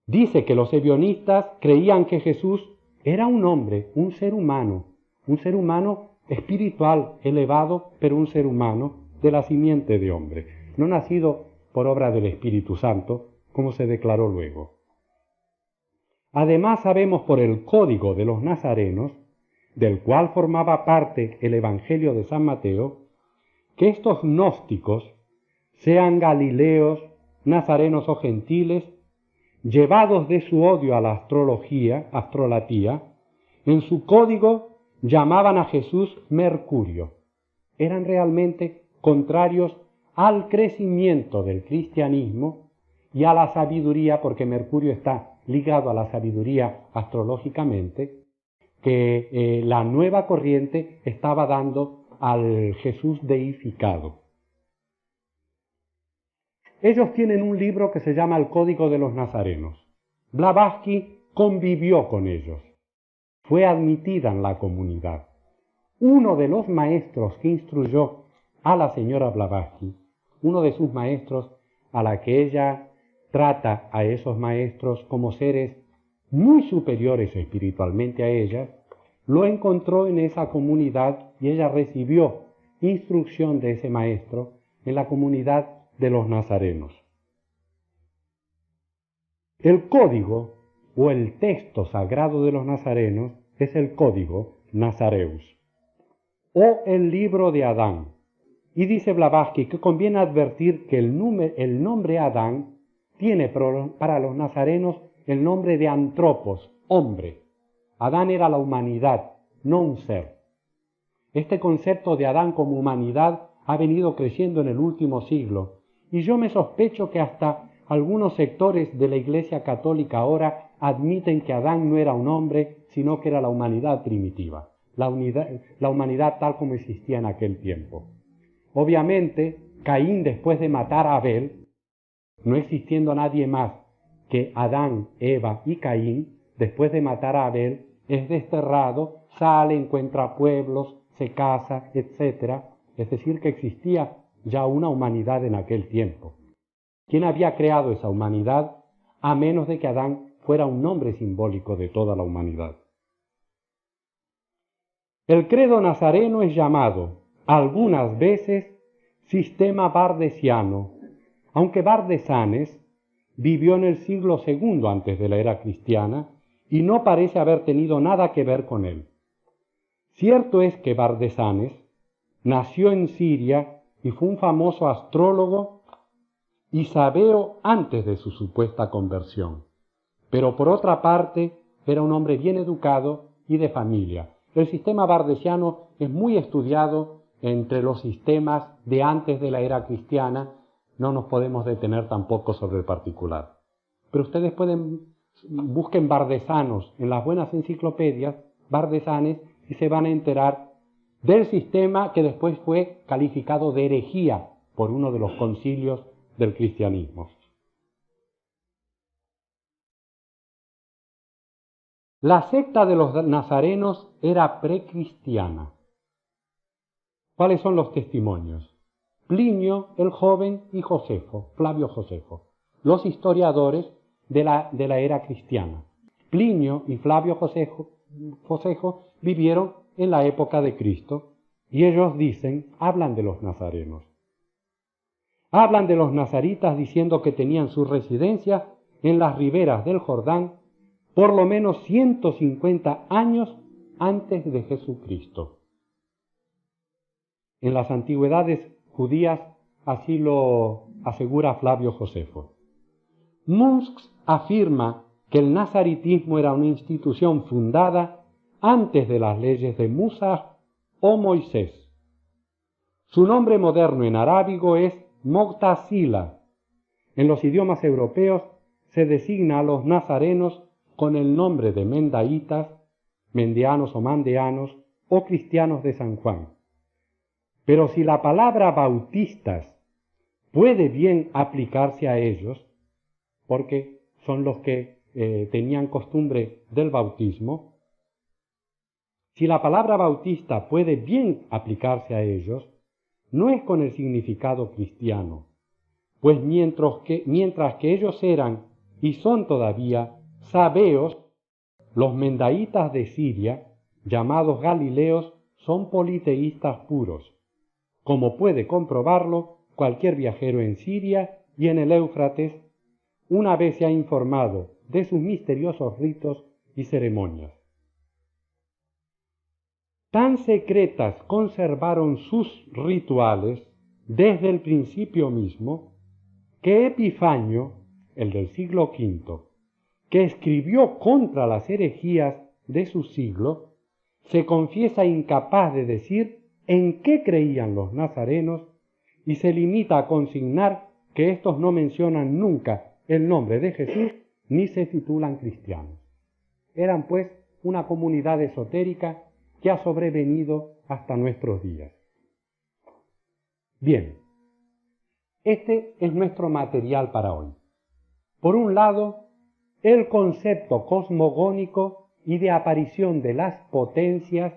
dice que los ebionistas creían que Jesús era un hombre, un ser humano espiritual, elevado, pero un ser humano de la simiente de hombre, no nacido por obra del Espíritu Santo, como se declaró luego. Además sabemos por el código de los nazarenos, del cual formaba parte el Evangelio de San Mateo, que estos gnósticos, sean galileos, nazarenos o gentiles, llevados de su odio a la astrolatía, en su código llamaban a Jesús Mercurio. Eran realmente contrarios al crecimiento del cristianismo y a la sabiduría, porque Mercurio está ligado a la sabiduría astrológicamente, que la nueva corriente estaba dando al Jesús deificado. Ellos tienen un libro que se llama El Código de los Nazarenos. Blavatsky convivió con ellos. Fue admitida en la comunidad. Uno de los maestros que instruyó a la señora Blavatsky, uno de sus maestros a la que ella trata a esos maestros como seres muy superiores espiritualmente a ella, lo encontró en esa comunidad y ella recibió instrucción de ese maestro en la comunidad de los nazarenos. El código o el texto sagrado de los nazarenos es el Código Nazareus o el libro de Adán. Y dice Blavatsky que conviene advertir que el nombre Adán tiene para los nazarenos el nombre de antropos, hombre. Adán era la humanidad, no un ser. Este concepto de Adán como humanidad ha venido creciendo en el último siglo, y yo me sospecho que hasta algunos sectores de la Iglesia Católica ahora admiten que Adán no era un hombre, sino que era la humanidad primitiva, la humanidad tal como existía en aquel tiempo. Obviamente, Caín, después de matar a Abel, no existiendo nadie más que Adán, Eva y Caín, después de matar a Abel, es desterrado, sale, encuentra pueblos, se casa, etc. Es decir, que existía ya una humanidad en aquel tiempo. ¿Quién había creado esa humanidad? A menos de que Adán fuera un nombre simbólico de toda la humanidad. El credo nazareno es llamado algunas veces sistema bardesiano, aunque Bardesanes vivió en el siglo II antes de la era cristiana y no parece haber tenido nada que ver con él. Cierto es que Bardesanes nació en Siria y fue un famoso astrólogo y sabeo antes de su supuesta conversión, pero por otra parte era un hombre bien educado y de familia. El sistema bardesiano es muy estudiado entre los sistemas de antes de la era cristiana. No nos podemos detener tampoco sobre el particular. Pero ustedes busquen bardesanos en las buenas enciclopedias, bardesanes, y se van a enterar del sistema que después fue calificado de herejía por uno de los concilios del cristianismo. La secta de los nazarenos era precristiana. ¿Cuáles son los testimonios? Plinio el joven y Josefo, Flavio Josefo, los historiadores de la era cristiana. Plinio y Flavio Josefo vivieron en la época de Cristo y ellos hablan de los nazarenos. Hablan de los nazaritas diciendo que tenían su residencia en las riberas del Jordán por lo menos 150 años antes de Jesucristo. En las antigüedades judías así lo asegura Flavio Josefo. Munsk afirma que el nazaritismo era una institución fundada antes de las leyes de Musa o Moisés. Su nombre moderno en arábigo es Moctasila. En los idiomas europeos se designa a los nazarenos con el nombre de mendaítas, mendeanos o mandeanos o cristianos de San Juan. Pero si la palabra bautistas puede bien aplicarse a ellos, porque son los que tenían costumbre del bautismo, si la palabra bautista puede bien aplicarse a ellos, no es con el significado cristiano, pues mientras que ellos eran y son todavía sabeos, los mendaítas de Siria, llamados galileos, son politeístas puros, como puede comprobarlo cualquier viajero en Siria y en el Éufrates, una vez se ha informado de sus misteriosos ritos y ceremonias. Tan secretas conservaron sus rituales desde el principio mismo, que Epifanio, el del siglo V, que escribió contra las herejías de su siglo, se confiesa incapaz de decir en qué creían los nazarenos y se limita a consignar que estos no mencionan nunca el nombre de Jesús ni se titulan cristianos. Eran pues una comunidad esotérica que ha sobrevenido hasta nuestros días. Bien, Este es nuestro material para hoy. Por un lado, el concepto cosmogónico y de aparición de las potencias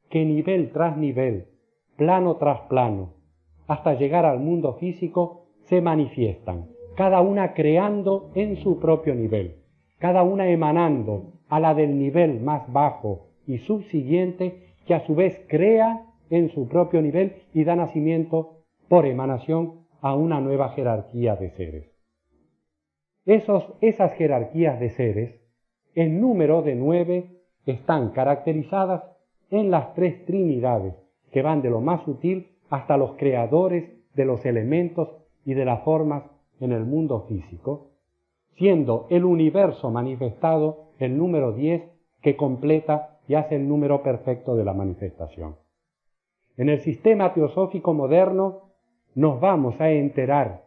que nivel tras nivel, plano tras plano, hasta llegar al mundo físico, se manifiestan, cada una creando en su propio nivel, cada una emanando a la del nivel más bajo y subsiguiente, que a su vez crea en su propio nivel y da nacimiento por emanación a una nueva jerarquía de seres. Esas jerarquías de seres, en número de 9, están caracterizadas en las 3 trinidades, que van de lo más sutil hasta los creadores de los elementos y de las formas en el mundo físico, siendo el universo manifestado el número 10, que completa y hace el número perfecto de la manifestación. En el sistema teosófico moderno nos vamos a enterar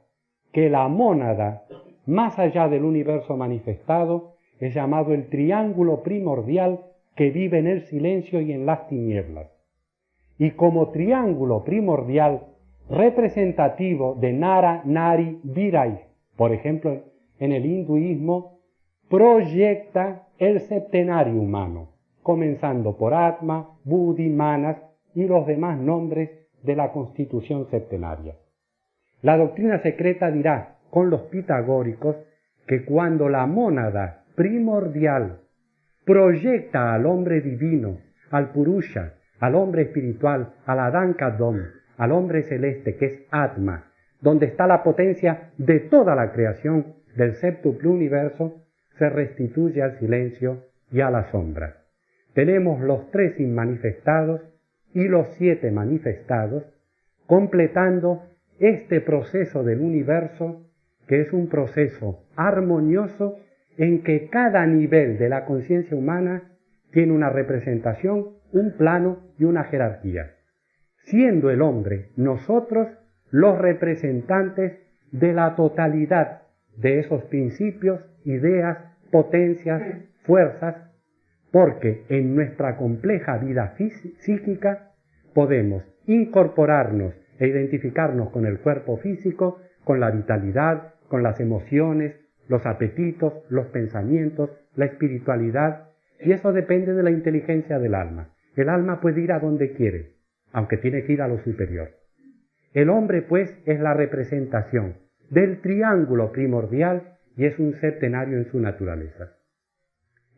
que la mónada, más allá del universo manifestado, es llamado el triángulo primordial que vive en el silencio y en las tinieblas. Y como triángulo primordial representativo de Nara, Nari, Virai, por ejemplo, en el hinduismo, proyecta el septenario humano, comenzando por Atma, Buddhi, Manas y los demás nombres de la constitución septenaria. La doctrina secreta dirá, con los pitagóricos, que cuando la mónada primordial proyecta al hombre divino, al Purusha, al hombre espiritual, al Adán Kadmon, al hombre celeste, que es Atma, donde está la potencia de toda la creación del séptuple universo, se restituye al silencio y a la sombra. Tenemos los 3 inmanifestados y los 7 manifestados, completando este proceso del universo, que es un proceso armonioso en que cada nivel de la conciencia humana tiene una representación, un plano y una jerarquía, siendo el hombre, nosotros, los representantes de la totalidad de esos principios, ideas, potencias, fuerzas, porque en nuestra compleja vida psíquica podemos incorporarnos e identificarnos con el cuerpo físico, con la vitalidad, con las emociones, los apetitos, los pensamientos, la espiritualidad, y eso depende de la inteligencia del alma. El alma puede ir a donde quiere, aunque tiene que ir a lo superior. El hombre, pues, es la representación del triángulo primordial y es un septenario en su naturaleza.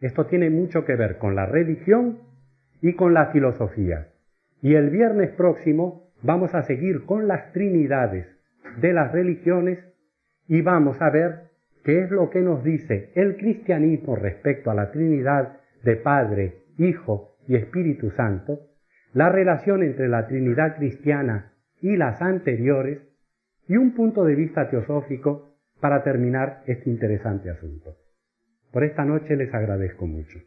Esto tiene mucho que ver con la religión y con la filosofía. Y el viernes próximo vamos a seguir con las trinidades de las religiones y vamos a ver qué es lo que nos dice el cristianismo respecto a la Trinidad de Padre, Hijo y Espíritu Santo, la relación entre la Trinidad cristiana y las anteriores, y un punto de vista teosófico para terminar este interesante asunto. Por esta noche les agradezco mucho.